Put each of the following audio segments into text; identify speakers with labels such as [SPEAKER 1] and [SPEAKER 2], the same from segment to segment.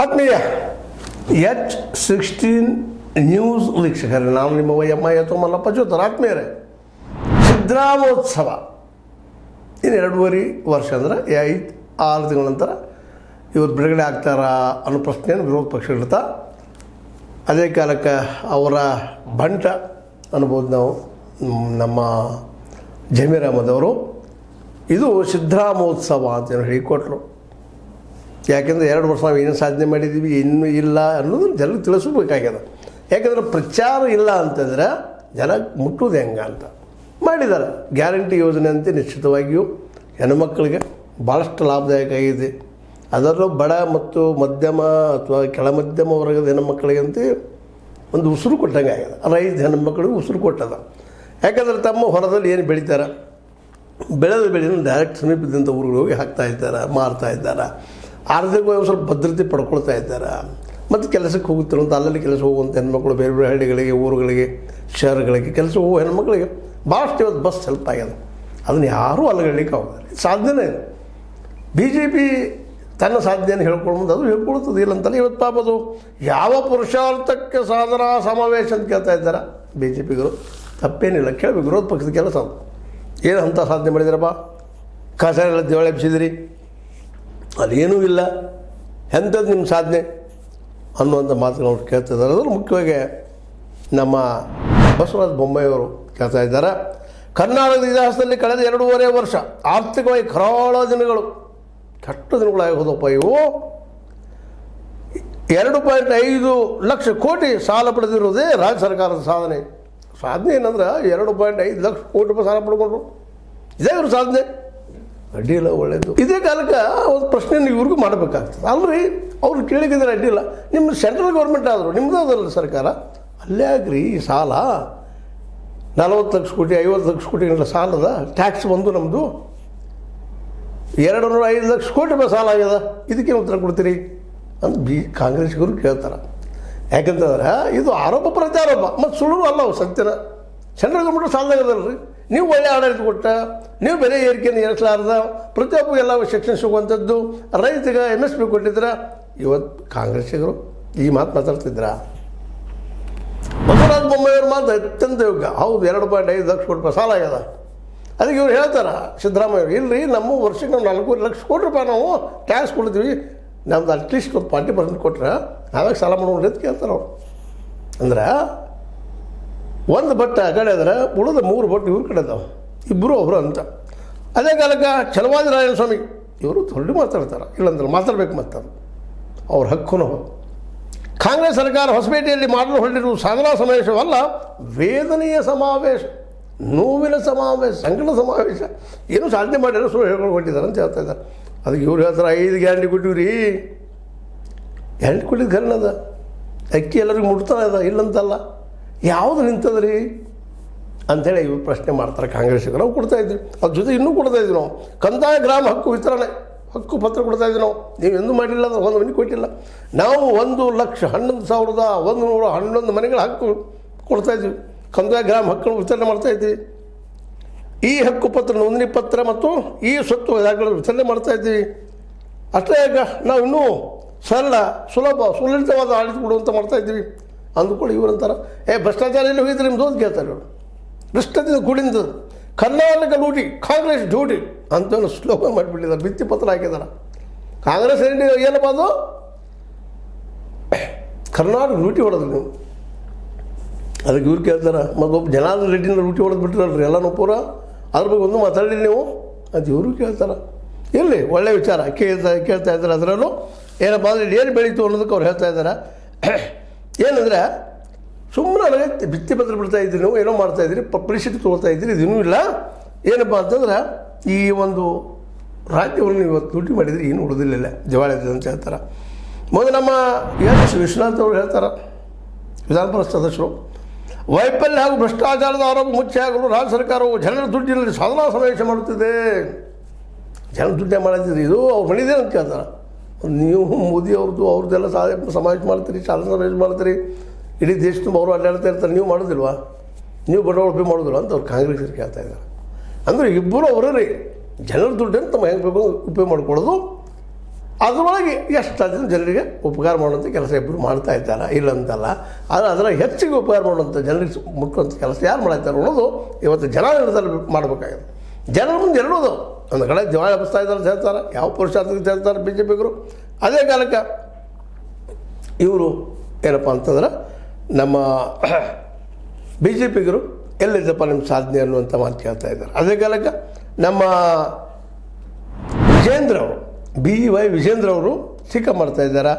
[SPEAKER 1] ಆತ್ಮೀಯ H16 news ವೀಕ್ಷಕರೇ, ನಾನು ನಿಮ್ಮ ವೈಎಂ ಮಲ್ಲಪ್ಪ ಜೋತರ. ಆತ್ಮೀಯರೇ, ಸಿದ್ದರಾಮೋತ್ಸವ ಇನ್ನು 2.5 ವರ್ಷ ಅಂದರೆ 5-6 ತಿಂಗಳ ನಂತರ ಇವತ್ತು ಬಿಡುಗಡೆ ಆಗ್ತಾರಾ ಅನ್ನೋ ಪ್ರಶ್ನೆಯನ್ನು ವಿರೋಧ ಪಕ್ಷ ಇಡ್ತಾ, ಅದೇ ಕಾಲಕ್ಕೆ ಅವರ ಬಂಟ ಅನ್ಬೋದು ನಾವು, ನಮ್ಮ ಜಮೀರ್ ಅಹಮದ್ ಅವರು ಇದು ಸಿದ್ದರಾಮೋತ್ಸವ ಅಂತ ಹೇಳಿಕೊಟ್ರು. ಯಾಕೆಂದರೆ 2 ವರ್ಷ ನಾವು ಏನು ಸಾಧನೆ ಮಾಡಿದ್ದೀವಿ, ಇನ್ನೂ ಇಲ್ಲ ಅನ್ನೋದನ್ನು ಜನರಿಗೆ ತಿಳಿಸಬೇಕಾಗ್ಯದ. ಯಾಕೆಂದರೆ ಪ್ರಚಾರ ಇಲ್ಲ ಅಂತಂದರೆ ಜನ ಮುಟ್ಟುವುದು ಹೆಂಗೆ ಅಂತ ಮಾಡಿದ್ದಾರೆ. ಗ್ಯಾರಂಟಿ ಯೋಜನೆ ಅಂತ ನಿಶ್ಚಿತವಾಗಿಯೂ ಹೆಣ್ಣುಮಕ್ಕಳಿಗೆ ಭಾಳಷ್ಟು ಲಾಭದಾಯಕ ಆಗಿದೆ. ಅದರಲ್ಲೂ ಬಡ ಮತ್ತು ಮಧ್ಯಮ ಅಥವಾ ಕೆಳ ಮಧ್ಯಮ ವರ್ಗದ ಹೆಣ್ಣುಮಕ್ಕಳಿಗಂತೂ ಒಂದು ಉಸಿರು ಕೊಟ್ಟಂಗೆ ಆಗ್ಯದ. ರೈತ ಹೆಣ್ಣುಮಕ್ಕಳಿಗೆ ಉಸಿರು ಕೊಟ್ಟದ. ಯಾಕಂದರೆ ತಮ್ಮ ಹೊಲದಲ್ಲಿ ಏನು ಬೆಳೀತಾರೆ, ಬೆಳೆದ ಡೈರೆಕ್ಟ್ ಸಮೀಪದಿಂದ ಊರುಗಳಿಗೆ ಹೋಗಿ ಹಾಕ್ತಾ ಇದ್ದಾರೆ, ಮಾರ್ತಾ ಇದ್ದಾರೆ. ಆರ್ಥಿಕವಾಗಿ ಸ್ವಲ್ಪ ಭದ್ರತೆ ಪಡ್ಕೊಳ್ತಾ ಇದ್ದಾರೆ. ಮತ್ತು ಕೆಲಸಕ್ಕೆ ಹೋಗುತ್ತಿರುವಂಥ ಅಲ್ಲಲ್ಲಿ ಕೆಲಸ ಹೋಗುವಂಥ ಹೆಣ್ಮಕ್ಳು ಬೇರೆ ಬೇರೆ ಹಳ್ಳಿಗಳಿಗೆ, ಊರುಗಳಿಗೆ, ಶಹರಗಳಿಗೆ ಕೆಲಸ ಹೋಗುವ ಹೆಣ್ಮಕ್ಳಿಗೆ ಭಾಳಷ್ಟು ಇವತ್ತು ಬಸ್ ಹೆಲ್ಪ್ ಆಗ್ಯದ. ಅದನ್ನು ಯಾರೂ ಅಲ್ಲಗಡ್ಲಿಕ್ಕೆ ಹೋಗೋದಿಲ್ಲ. ಸಾಧ್ಯನೇ ಇದೆ. BJP ತನ್ನ ಸಾಧ್ಯತೆಯನ್ನು ಹೇಳ್ಕೊಳ್ಬೋದು, ಅದು ಹೇಳ್ಕೊಳ್ತದೆ ಇಲ್ಲ ಅಂತಲ್ಲ. ಇವತ್ತು ಪಾಪ ಅದು ಯಾವ ಪುರುಷಾರ್ಥಕ್ಕೆ ಸಾಧನಾ ಸಮಾವೇಶ ಅಂತ ಕೇಳ್ತಾ ಇದ್ದಾರೆ BJPಗರು. ತಪ್ಪೇನಿಲ್ಲ, ಕೇಳಬೇಕು. ವಿರೋಧ ಪಕ್ಷದ ಕೆಲಸ ಅದು. ಏನು ಅಂಥ ಸಾಧನೆ ಮಾಡಿದಾರಪ್ಪ, ಕಸರೆಲ್ಲ ದೇವಳೆ ಎಬ್ಸಿದಿರಿ, ಅದೇನೂ ಇಲ್ಲ, ಎಂಥದ್ದು ನಿಮ್ಮ ಸಾಧನೆ ಅನ್ನುವಂಥ ಮಾತುಗಳು ಕೇಳ್ತಿದ್ದಾರೆ. ಅದರಲ್ಲಿ ಮುಖ್ಯವಾಗಿ ನಮ್ಮ ಬಸವರಾಜ ಬೊಮ್ಮಾಯಿಯವರು ಕೇಳ್ತಾ ಇದ್ದಾರೆ. ಕರ್ನಾಟಕದ ಇತಿಹಾಸದಲ್ಲಿ ಕಳೆದ 2.5 ವರ್ಷ ಆರ್ಥಿಕವಾಗಿ ಕರಾಳ ದಿನಗಳು, ಕೆಟ್ಟ ದಿನಗಳಾಗಿ ಹೋದಪ್ಪ ಇವು. 2.5 ಲಕ್ಷ ಕೋಟಿ ಸಾಲ ಪಡೆದಿರೋದೇ ರಾಜ್ಯ ಸರ್ಕಾರದ ಸಾಧನೆ. ಏನಂದ್ರೆ 2.5 ಲಕ್ಷ ಕೋಟಿ ರೂಪಾಯಿ ಸಾಲ ಪಡ್ಕೊಂಡ್ರು, ಇದೇ ಇವರು ಸಾಧನೆ. ಅಡ್ಡಿಲ್ಲ, ಒಳ್ಳೆಯದು. ಇದೇ ಕಾಲಕ್ಕೆ ಒಂದು ಪ್ರಶ್ನೆಯನ್ನು ಇವ್ರಿಗೂ ಮಾಡಬೇಕಾಗ್ತದೆ. ಅಲ್ರಿ, ಅವ್ರು ಕೇಳಿದ್ರೆ ಅಡ್ಡಿಲ್ಲ, ನಿಮ್ಮ ಸೆಂಟ್ರಲ್ ಗೌರ್ಮೆಂಟ್ ಆದರು, ನಿಮ್ಮದು ಅದಲ್ಲ ಸರ್ಕಾರ, ಅಲ್ಲೇ ಆಗ್ರಿ ಈ ಸಾಲ 40 ಲಕ್ಷ ಕೋಟಿ 50 ಲಕ್ಷ ಕೋಟಿಗಳ ಸಾಲದ ಟ್ಯಾಕ್ಸ್ ಬಂದು ನಮ್ಮದು 205 ಲಕ್ಷ ಕೋಟಿ ರೂಪಾಯಿ ಸಾಲ ಆಗ್ಯದ, ಇದಕ್ಕೇನು ಉತ್ತರ ಕೊಡ್ತೀರಿ ಅಂತ ಕಾಂಗ್ರೆಸ್ಗರು ಕೇಳ್ತಾರೆ. ಯಾಕಂತಂದ್ರೆ ಇದು ಆರೋಪ ಪ್ರತ್ಯಾರೋಪ ಮತ್ತು ಸುಳ್ಳು ಅಲ್ಲ, ಸತ್ಯನ. ಸೆಂಟ್ರಲ್ ಗೌರ್ಮೆಂಟ್ ಸಾಲದಾಗದಲ್ರಿ. ನೀವು ಒಳ್ಳೆ ಆಡಳಿತ ಕೊಟ್ಟ, ನೀವು ಬೆಲೆ ಏರಿಕೆಯನ್ನು ಏರಿಸಲಾರ್ದ, ಪ್ರತಿಯೊಬ್ಬರಿಗೆಲ್ಲ ಸೆಕ್ಷನ್ ಸಿಗುವಂಥದ್ದು, ರೈತರಿಗೆ MSP ಕೊಟ್ಟಿದ್ರೆ, ಇವತ್ತು ಕಾಂಗ್ರೆಸ್ಸಿಗರು ಈ ಮಾತು ಮಾತಾಡ್ತಿದ್ರ. ಬಸವರಾಜ ಬೊಮ್ಮಾಯಿಯವ್ರ ಮಾತು ಅತ್ಯಂತ ಯೋಗ್ಯ. ಹೌದು, 2.5 ಲಕ್ಷ ಕೋಟಿ ರೂಪಾಯಿ ಸಾಲ ಆಗ್ಯದ. ಅದಕ್ಕೆ ಇವ್ರು ಹೇಳ್ತಾರೆ ಸಿದ್ದರಾಮಯ್ಯವ್ರು, ಇಲ್ಲರಿ ನಮ್ಮ ವರ್ಷಕ್ಕೆ ನಾವು 4 ಲಕ್ಷ ಕೋಟಿ ರೂಪಾಯಿ ನಾವು ಟ್ಯಾಕ್ಸ್ ಕೊಡ್ತೀವಿ, ನಮ್ದು ಅಟ್ಲೀಸ್ಟ್ ಒಂದು 40% ಕೊಟ್ಟರೆ ನಾವಾಗ ಸಾಲ ಮಾಡೋಣ ಅಂತ ಕೇಳ್ತಾರೆ ಅವ್ರು. ಅಂದ್ರೆ ಒಂದು ಬಟ್ಟೆ ಆ ಕಡೆ ಆದರೆ ಉಳಿದ 3 ಬಟ್ಟೆ ಇವ್ರ ಕಡೆ ಅದಾವೆ, ಇಬ್ಬರು ಒಬ್ಬರು ಅಂತ. ಅದೇ ಕಾಲಕ್ಕೆ ಛಲವಾದಿ ನಾರಾಯಣಸ್ವಾಮಿ ಇವರು ದೊಡ್ಡ ಮಾತಾಡ್ತಾರೆ, ಇಲ್ಲಂದ್ರೆ ಮಾತಾಡ್ಬೇಕು ಮಾತಾಡ, ಅವ್ರ ಹಕ್ಕೂ. ಕಾಂಗ್ರೆಸ್ ಸರ್ಕಾರ ಹೊಸಪೇಟೆಯಲ್ಲಿ ಮಾಡಲು ಹೊರಟಿರುವ ಸಾಧನಾ ಸಮಾವೇಶವಲ್ಲ, ವೇದನೆಯ ಸಮಾವೇಶ, ನೋವಿನ ಸಮಾವೇಶ, ಸಂಕಟ ಸಮಾವೇಶ. ಏನೂ ಸಾಧನೆ ಮಾಡಿಲ್ಲ, ಸುಳ್ಳು ಹೇಳ್ಕೊಂಡು ಕೊಟ್ಟಿದ್ದಾರೆ ಅಂತ ಹೇಳ್ತಾ ಇದ್ದಾರೆ. ಅದಕ್ಕೆ ಇವ್ರು ಹೇಳ್ತಾರೆ 5 ಗ್ಯಾರಂಟಿ ಕೊಟ್ಟಿವಿ ರೀ. ಗ್ಯಾರಂಟಿ ಕೊಟ್ಟಿದ್ದು ಕರ್ನದ ಅಕ್ಕಿ ಎಲ್ಲರಿಗೂ ಮುಟ್ತಾನೆ ಅದ, ಇಲ್ಲಂತಲ್ಲ. ಯಾವುದು ನಿಂತದ್ರಿ ಅಂಥೇಳಿ ಇವ್ರು ಪ್ರಶ್ನೆ ಮಾಡ್ತಾರೆ ಕಾಂಗ್ರೆಸ್ಸಿಗೆ. ನಾವು ಕೊಡ್ತಾಯಿದ್ವಿ, ಅದ್ರ ಜೊತೆ ಇನ್ನೂ ಕೊಡ್ತಾಯಿದ್ವಿ. ನಾವು ಕಂದಾಯ ಗ್ರಾಮ ಹಕ್ಕು ವಿತರಣೆ ಹಕ್ಕು ಪತ್ರ ಕೊಡ್ತಾಯಿದ್ವಿ. ನಾವು ನೀವು ಎಂದೂ ಮಾಡಿಲ್ಲ, ಅದು ಒಂದು ಮನೆ ಕೊಟ್ಟಿಲ್ಲ. ನಾವು 1,11,111 ಮನೆಗಳ ಹಕ್ಕು ಕೊಡ್ತಾಯಿದ್ವಿ. ಕಂದಾಯ ಗ್ರಾಮ ಹಕ್ಕನ್ನು ವಿತರಣೆ ಮಾಡ್ತಾಯಿದ್ವಿ. ಈ ಹಕ್ಕು ಪತ್ರ, ನೋಂದಣಿ ಪತ್ರ ಮತ್ತು ಈ ಸ್ವತ್ತು ದಾಖಲೆಗಳನ್ನು ವಿತರಣೆ ಮಾಡ್ತಾಯಿದ್ದೀವಿ. ಅಷ್ಟೇ ಈಗ ನಾವು ಇನ್ನೂ ಸರಳ, ಸುಲಭ, ಸುಲಲಿತವಾದ ಆಡಳಿತ ಕೊಡುವಂತ ಮಾಡ್ತಾಯಿದ್ದೀವಿ ಅಂದ್ಕೊಳ್ಳಿ. ಇವರಂತಾರೆ ಭ್ರಷ್ಟಾಚಾರ ಎಲ್ಲಿ ಹೋಗಿದ್ರೆ ನಿಮ್ದು ಅಂತ ಕೇಳ್ತಾರೆ ಇವರು. ಭ್ರಷ್ಟಾಚಾರ ಕೂಡಿಂದ ಕರ್ನಾಟಕ ಲೂಟಿ, ಕಾಂಗ್ರೆಸ್ ಡ್ಯೂಟಿ ಅಂತ ಸ್ಲೋಗನ್ ಮಾಡಿಬಿಟ್ಟಿದ್ದಾರೆ, ಭಿತ್ತಿ ಪತ್ರ ಹಾಕಿದ್ದಾರೆ. ಕಾಂಗ್ರೆಸ್ ಏನಪ್ಪ ಅದು, ಕರ್ನಾಟಕ ಲೂಟಿ ಹೊಡೆದ್ರು ನೀವು. ಅದಕ್ಕೆ ಇವ್ರು ಕೇಳ್ತಾರೆ, ಮತ್ತೊಬ್ಬ ಜನಾರ್ದನ ರೆಡ್ಡಿನ ಲೂಟಿ ಹೊಡೆದು ಬಿಟ್ಟಿರಲ್ರಿ ಎಲ್ಲನೂ ಪೂರ, ಅದ್ರ ಬಗ್ಗೆ ಒಂದು ಮಾತಾಡಿರಿ ನೀವು ಅದು ಇವರು ಕೇಳ್ತಾರೆ. ಇರಲಿ, ಒಳ್ಳೆ ವಿಚಾರ ಕೇಳ್ತಾ ಇದ್ದಾರೆ. ಅದರಲ್ಲೂ ಏನಪ್ಪ ಅಂದರೆ ಏನು ಬೆಳೀತು ಅನ್ನೋದಕ್ಕೆ ಅವ್ರು ಹೇಳ್ತಾ ಇದ್ದಾರೆ. ಏನಂದರೆ ಸುಮ್ಮನೆ ನನಗೆ ಭಿತ್ತಿ ಪತ್ರ ಬಿಡ್ತಾ ಇದ್ದೀರಿ, ನೀವು ಏನೋ ಮಾಡ್ತಾಯಿದ್ದೀರಿ, ಪರಿಸ್ಥಿತಿ ತೊಗೊಳ್ತಾ ಇದ್ದೀರಿ, ಇದನ್ನೂ ಇಲ್ಲ. ಏನಪ್ಪ ಅಂತಂದ್ರೆ ಈ ಒಂದು ರಾಜ್ಯವನ್ನು ಇವತ್ತು ಲೂಟಿ ಮಾಡಿದರೆ ಏನು ಉಳಿದಿಲ್ಲ, ದಿವಾಳಿ ಆಗಿದೆ ಅಂತ ಹೇಳ್ತಾರೆ. ಮೊದಲು ನಮ್ಮ ವಿಶ್ವನಾಥ್ ಅವರು ಹೇಳ್ತಾರೆ, ವಿಧಾನ ಪರಿಷತ್ ಸದಸ್ಯರು, ವೈಫಲ್ಯ ಹಾಗೂ ಭ್ರಷ್ಟಾಚಾರದ ಆರೋಪ ಮುಚ್ಚಾಗಲು ರಾಜ್ಯ ಸರ್ಕಾರವು ಜನರ ದುಡ್ಡಿನಲ್ಲಿ ಸಾಧನಾ ಸಮಾವೇಶ ಮಾಡುತ್ತಿದೆ. ಜನ ದುಡ್ಡೇ ಮಾಡಿದ್ರಿ, ಇದು ಅವ್ರು ಮಾಡಿದೆ ಅಂತ ಕೇಳ್ತಾರೆ. ನೀವು ಮೋದಿ ಅವ್ರದ್ದೆಲ್ಲ ಸಮಾವೇಶ ಮಾಡ್ತೀರಿ, ಸಾಧನಾ ಸಮಾವೇಶ ಮಾಡ್ತೀರಿ, ಇಡೀ ದೇಶ ತುಂಬ ಅವರು ಅಡ್ಡಾಡ್ತಾ ಇರ್ತಾರೆ, ನೀವು ಮಾಡೋದಿಲ್ವಾ, ನೀವು ಬಂಡವಾಳ ಉಪಯೋಗ ಮಾಡೋದಿಲ್ವ ಅಂತ ಅವ್ರು ಕಾಂಗ್ರೆಸ್ಸರು ಕೇಳ್ತಾ ಇದ್ದಾರೆ. ಅಂದರೆ ಇಬ್ಬರು ಅವರೇ ರೀ, ಜನರ ದುಡ್ಡನ್ನು ತಮ್ಮ ಹೆಂಗೆ ಬೇಕು ಉಪಯೋಗ ಮಾಡ್ಕೊಳ್ಳೋದು, ಅದರೊಳಗೆ ಎಷ್ಟು ಜನರಿಗೆ ಉಪಕಾರ ಮಾಡುವಂಥ ಕೆಲಸ ಇಬ್ಬರು ಮಾಡ್ತಾ ಇದ್ದಾರೆ, ಇಲ್ಲ ಅಂತಲ್ಲ. ಆದರೆ ಅದರ ಹೆಚ್ಚಿಗೆ ಉಪಕಾರ ಮಾಡುವಂಥ ಜನರಿಗೆ ಮುಟ್ಟುವಂಥ ಕೆಲಸ ಯಾರು ಮಾಡ್ತಾರೆ ಅನ್ನೋದು ಇವತ್ತು ಜನ ನಿರ್ಧಾರ ಮಾಡಬೇಕಾಗಿದೆ. ಜನರ ಮುಂದೆ ಹೇಳೋದು ಒಂದು ಕಡೆ ದಿವಾಳಿ ಹಬ್ಬಿಸ್ತಾ ಇದ್ದಾರೆ ಅಂತ ಹೇಳ್ತಾರೆ, ಯಾವ ಪುರುಷಾರ್ಥಕ್ಕೆ ಹೇಳ್ತಾರೆ ಬಿ ಜೆ ಪಿಗರು. ಅದೇ ಕಾಲಕ್ಕೆ ಇವರು ಏನಪ್ಪ ಅಂತಂದ್ರೆ ನಮ್ಮ ಬಿ ಜೆ ಪಿಗರು ಎಲ್ಲಿದ್ದಪ್ಪ ನಿಮ್ಮ ಸಾಧನೆ ಅನ್ನುವಂಥ ಮಾತು ಕೇಳ್ತಾ ಇದ್ದಾರೆ. ಅದೇ ಕಾಲಕ್ಕೆ ನಮ್ಮ ವಿಜೇಂದ್ರ ಅವರು BY ವಿಜೇಂದ್ರ ಅವರು ಟೀಕೆ ಮಾಡ್ತಾ ಇದ್ದಾರೆ.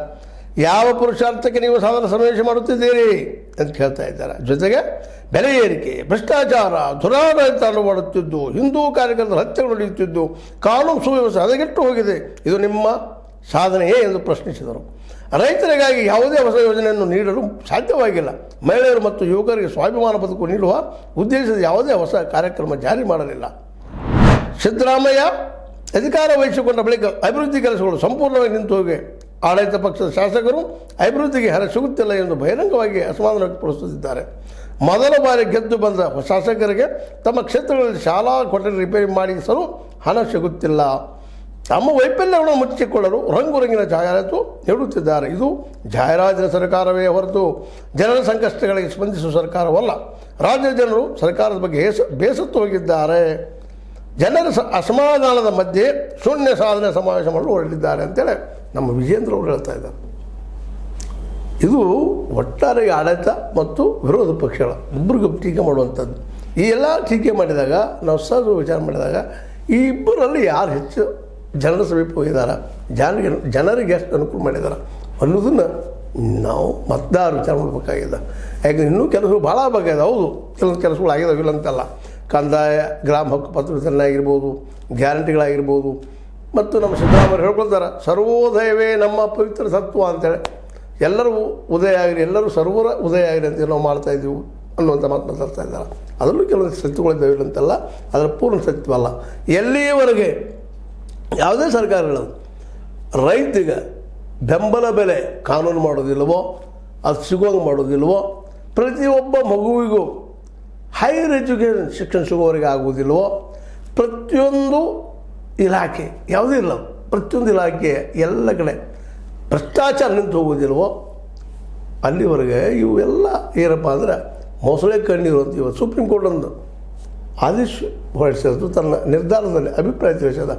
[SPEAKER 1] ಯಾವ ಪುರುಷಾರ್ಥಕ್ಕೆ ನೀವು ಸಾಧನ ಸಮಾವೇಶ ಮಾಡುತ್ತಿದ್ದೀರಿ ಅಂತ ಕೇಳ್ತಾ ಇದ್ದಾರೆ. ಜೊತೆಗೆ ಬೆಲೆ ಏರಿಕೆ, ಭ್ರಷ್ಟಾಚಾರ, ದುರಾಡಳಿತ ಮಾಡುತ್ತಿದ್ದು, ಹಿಂದೂ ಕಾರ್ಯಕರ್ತರ ಹತ್ಯೆಗಳು ನಡೆಯುತ್ತಿದ್ದು, ಕಾನೂನು ಸುವ್ಯವಸ್ಥೆ ಹದಗೆಟ್ಟು ಹೋಗಿದೆ. ಇದು ನಿಮ್ಮ ಸಾಧನೆಯೇ ಎಂದು ಪ್ರಶ್ನಿಸಿದರು. ರೈತರಿಗಾಗಿ ಯಾವುದೇ ಹೊಸ ಯೋಜನೆಯನ್ನು ನೀಡಲು ಸಾಧ್ಯವಾಗಿಲ್ಲ. ಮಹಿಳೆಯರು ಮತ್ತು ಯುವಕರಿಗೆ ಸ್ವಾಭಿಮಾನ ಬದುಕು ನೀಡುವ ಉದ್ದೇಶದ ಯಾವುದೇ ಹೊಸ ಕಾರ್ಯಕ್ರಮ ಜಾರಿ ಮಾಡಲಿಲ್ಲ. ಸಿದ್ದರಾಮಯ್ಯ ಅಧಿಕಾರ ವಹಿಸಿಕೊಂಡ ಬಳಿಕ ಅಭಿವೃದ್ಧಿ ಕೆಲಸಗಳು ಸಂಪೂರ್ಣವಾಗಿ ನಿಂತು ಹೋಗಿ ಆಡಳಿತ ಪಕ್ಷದ ಶಾಸಕರು ಅಭಿವೃದ್ಧಿಗೆ ಹಣ ಸಿಗುತ್ತಿಲ್ಲ ಎಂದು ಬಹಿರಂಗವಾಗಿ ಅಸಮಾಧಾನ ವ್ಯಕ್ತಪಡಿಸುತ್ತಿದ್ದಾರೆ. ಮೊದಲ ಬಾರಿ ಗೆದ್ದು ಬಂದ ಶಾಸಕರಿಗೆ ತಮ್ಮ ಕ್ಷೇತ್ರಗಳಲ್ಲಿ ಶಾಲಾ ಕೊಠಡಿ ರಿಪೇರಿ ಮಾಡಿಸಲು ಹಣ ಸಿಗುತ್ತಿಲ್ಲ. ತಮ್ಮ ವೈಫಲ್ಯಗಳನ್ನು ಮುಚ್ಚಿಕೊಳ್ಳಲು ರಂಗುರಂಗಿನ ಜಾಹೀರಾತು ನೀಡುತ್ತಿದ್ದಾರೆ. ಇದು ಜಾಹೀರಾತಿನ ಸರ್ಕಾರವೇ ಹೊರತು ಜನರ ಸಂಕಷ್ಟಗಳಿಗೆ ಸ್ಪಂದಿಸುವ ಸರ್ಕಾರವಲ್ಲ. ರಾಜ್ಯದ ಜನರು ಸರ್ಕಾರದ ಬಗ್ಗೆ ಬೇಸತ್ತು ಹೋಗಿದ್ದಾರೆ. ಜನರ ಅಸಮಾಧಾನದ ಮಧ್ಯೆ ಶೂನ್ಯ ಸಾಧನೆ ಸಮಾವೇಶ ಮಾಡಲು ಹೊರಟಿದ್ದಾರೆ ಅಂತೇಳಿ ನಮ್ಮ ವಿಜೇಂದ್ರ ಅವರು ಹೇಳ್ತಾ ಇದ್ದಾರೆ. ಇದು ಒಟ್ಟಾರೆ ಆಡಳಿತ ಮತ್ತು ವಿರೋಧ ಪಕ್ಷಗಳ ಇಬ್ಬರಿಗೂ ಟೀಕೆ ಮಾಡುವಂಥದ್ದು. ಈ ಎಲ್ಲ ಟೀಕೆ ಮಾಡಿದಾಗ ನಾವು ಸಹಜ ವಿಚಾರ ಮಾಡಿದಾಗ ಈ ಇಬ್ಬರಲ್ಲಿ ಯಾರು ಹೆಚ್ಚು ಜನರ ಸಮೀಪ ಹೋಗಿದ್ದಾರೆ, ಜನರಿಗೆ ಎಷ್ಟು ಅನುಕೂಲ ಮಾಡಿದ್ದಾರೆ ಅನ್ನೋದನ್ನು ನಾವು ಮತದಾರರು ವಿಚಾರ ಮಾಡಬೇಕಾಗಿದೆ. ಯಾಕಂದರೆ ಇನ್ನೂ ಕೆಲಸಗಳು ಭಾಳ ಬೇಕಾಗಿದೆ. ಹೌದು, ಕೆಲವೊಂದು ಕೆಲಸಗಳು ಆಗಿದಾವೆ, ಇಲ್ಲ ಅಂತಲ್ಲ. ಕಂದಾಯ, ಗ್ರಾಮ ಹಕ್ಕು ಪತ್ರ ವಿತರಣೆ ಆಗಿರ್ಬೋದು, ಗ್ಯಾರಂಟಿಗಳಾಗಿರ್ಬೋದು. ಮತ್ತು ನಮ್ಮ ಸಿದ್ದರಾಮಯ್ಯ ಹೇಳ್ಕೊಳ್ತಾರೆ, ಸರ್ವೋದಯವೇ ನಮ್ಮ ಪವಿತ್ರ ತತ್ವ ಅಂತೇಳಿ. ಎಲ್ಲರೂ ಉದಯ ಆಗಿರಿ, ಎಲ್ಲರೂ ಸರ್ವರ ಉದಯ ಆಗಿರಿ ಅಂತೇಳಿ ನಾವು ಮಾಡ್ತಾಯಿದ್ದೀವಿ ಅನ್ನುವಂಥ ಮಾತು ಮಾತಾಡ್ತಾ ಇದ್ದಾರೆ. ಅದರಲ್ಲೂ ಕೆಲವೊಂದು ಸತ್ಯಗಳಿದ್ದಾವೆ, ಇಲ್ಲ ಅಂತಲ್ಲ. ಅದರ ಪೂರ್ಣ ಸತ್ಯವಲ್ಲ. ಎಲ್ಲಿಯವರೆಗೆ ಯಾವುದೇ ಸರ್ಕಾರಗಳು ರೈತಿಗೆ ಬೆಂಬಲ ಬೆಲೆ ಕಾನೂನು ಮಾಡೋದಿಲ್ವೋ, ಅದು ಸಿಗುವಂಗೆ ಮಾಡೋದಿಲ್ವೋ, ಪ್ರತಿಯೊಬ್ಬ ಮಗುವಿಗೂ ಹೈಯರ್ ಎಜುಕೇಷನ್ ಶಿಕ್ಷಣ ಸಿಗುವವರೆಗೆ ಆಗುವುದಿಲ್ವೋ, ಪ್ರತಿಯೊಂದು ಇಲಾಖೆ ಯಾವುದೂ ಇಲ್ಲ, ಪ್ರತಿಯೊಂದು ಇಲಾಖೆ ಎಲ್ಲ ಕಡೆ ಭ್ರಷ್ಟಾಚಾರ ನಿಂತು ಹೋಗೋದಿಲ್ವೋ, ಅಲ್ಲಿವರೆಗೆ ಇವೆಲ್ಲ ಏನಪ್ಪ ಅಂದರೆ ಮೊಸಳೆ ಕಣ್ಣೀರು ಅಂತ ಇವತ್ತು ಸುಪ್ರೀಂ ಕೋರ್ಟ್ ಒಂದು ಆದೇಶ ಹೊರಡಿಸಿದ್ದು, ತನ್ನ ನಿರ್ಧಾರದಲ್ಲಿ ಅಭಿಪ್ರಾಯ ತಿಳಿಸಿದ.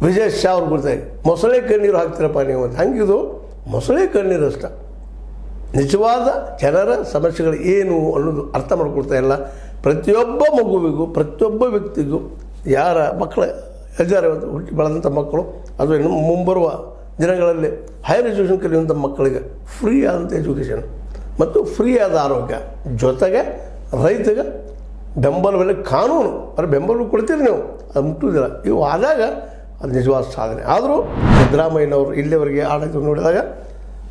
[SPEAKER 1] ವಿಜಯ್ ಶಾ ಅವ್ರು ಬರ್ತಾರೆ, ಮೊಸಳೆ ಕಣ್ಣೀರು ಹಾಕ್ತೀರಪ್ಪ ನೀವು ಅಂತ. ಹಂಗಿದು ಮೊಸಳೆ ಕಣ್ಣೀರು ಅಷ್ಟ. ನಿಜವಾದ ಜನರ ಸಮಸ್ಯೆಗಳು ಏನು ಅನ್ನೋದು ಅರ್ಥ ಮಾಡ್ಕೊಳ್ತಾ ಇಲ್ಲ. ಪ್ರತಿಯೊಬ್ಬ ಮಗುವಿಗೂ, ಪ್ರತಿಯೊಬ್ಬ ವ್ಯಕ್ತಿಗೂ, ಯಾರ ಮಕ್ಕಳ ಹುಟ್ಟಿ ಬೆಳೆದಂಥ ಮಕ್ಕಳು, ಅದು ಇನ್ನು ಮುಂಬರುವ ದಿನಗಳಲ್ಲಿ ಹೈಯರ್ ಎಜುಕೇಷನ್ ಕಲಿಯುವಂಥ ಮಕ್ಕಳಿಗೆ ಫ್ರೀ ಆದಂಥ ಎಜುಕೇಷನ್ ಮತ್ತು ಫ್ರೀ ಆದ ಆರೋಗ್ಯ, ಜೊತೆಗೆ ರೈತಗೆ ಬೆಂಬಲ ಬೆಲೆ ಕಾನೂನು, ಅದು ಬೆಂಬಲ ಕೊಡ್ತೀರಿ ನೀವು, ಅದು ಮುಟ್ಟುವುದಿಲ್ಲ. ಇವು ಆದಾಗ ಅದು ನಿಜವಾದ ಸಾಧನೆ. ಆದರೂ ಸಿದ್ದರಾಮಯ್ಯನವರು ಇಲ್ಲಿವರೆಗೆ ಆಡಳಿತ ನೋಡಿದಾಗ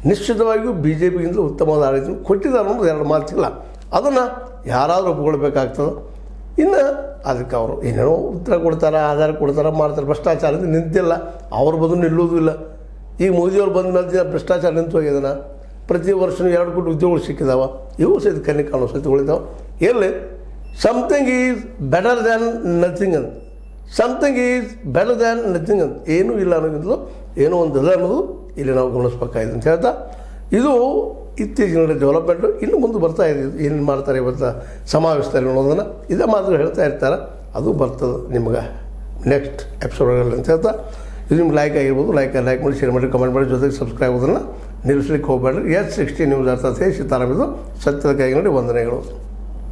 [SPEAKER 1] ನಿಶ್ಚಿತವಾಗಿಯೂ BJPಗಿಂತಲೂ ಉತ್ತಮವಾದ ಆಡಳಿತ ಕೊಟ್ಟಿದ್ದಾರೆ ಅನ್ನೋದು ಎರಡು ಮಾತಿಲ್ಲ. ಅದನ್ನು ಯಾರಾದರೂ ಒಪ್ಕೊಳ್ಬೇಕಾಗ್ತದೆ. ಇನ್ನು ಅದಕ್ಕೆ ಅವರು ಏನೇನೋ ಉತ್ತರ ಕೊಡ್ತಾರೆ, ಆಧಾರ ಕೊಡ್ತಾರೆ, ಮಾಡ್ತಾರೆ. ಭ್ರಷ್ಟಾಚಾರದಿಂದ ನಿಂತಿಲ್ಲ, ಅವ್ರ ಬದಲು ನಿಲ್ಲೋದು ಇಲ್ಲ. ಈಗ ಮೋದಿಯವ್ರು ಬಂದ ಮೇಲೆ ಭ್ರಷ್ಟಾಚಾರ ನಿಂತು ಹೋಗಿದ್ದಾನೆ. ಪ್ರತಿ ವರ್ಷವೂ 2 ಕೋಟಿ ಉದ್ಯೋಗಗಳು ಸಿಕ್ಕಿದಾವೆ. ಇವು ಸಹಿತ ಕಣ್ಣಿ ಕಾಣೋ ಸಹಿತಗಳಿದ್ದಾವೆ. ಎಲ್ಲಿ something is better than nothing ಅಂತ, something is better than nothing ಅಂತ, ಏನೂ ಇಲ್ಲ ಅನ್ನೋದು ಏನೋ ಒಂದು ಅದ ಅನ್ನೋದು ಇಲ್ಲಿ ನಾವು ಗಮನಿಸ್ಬೇಕಾಗಿದೆ ಅಂತ ಹೇಳ್ತಾ, ಇದು ಇತ್ತೀಚಿನ ಡೆವಲಪ್ಮೆಂಟು ಇನ್ನು ಮುಂದೆ ಬರ್ತಾ ಇದೆ. ಏನು ಮಾಡ್ತಾರೆ ಇವತ್ತು ಸಮಾವೇಶದಲ್ಲಿ ಅನ್ನೋದನ್ನು ಇದೇ ಮಾತ್ರ ಹೇಳ್ತಾ ಇರ್ತಾರೆ. ಅದು ಬರ್ತದೆ ನಿಮ್ಗೆ ನೆಕ್ಸ್ಟ್ ಎಪಿಸೋಡ್ಗಳಲ್ಲಿ ಅಂತ ಹೇಳ್ತಾ, ಇದು ನಿಮ್ಗೆ ಲೈಕ್ ಆಗಿರ್ಬೋದು. ಲೈಕ್ ಮಾಡಿ, ಶೇರ್ ಮಾಡಿ, ಕಮೆಂಟ್ ಮಾಡಿ, ಜೊತೆಗೆ ಸಬ್ಸ್ಕ್ರೈಬ್ ಆಗೋದನ್ನು ನಿಲ್ಲಿಸ್ಲಿಕ್ಕೆ ಹೋಗಬೇಡ್ರಿ. S60 ನ್ಯೂಸ್ ಅರ್ಥಾತ್ ಸೀತಾರಾಮ್ ಇದು ಸತ್ಯದ ಕೈಗೆ ನೋಡಿ ವಂದನೆಗಳು.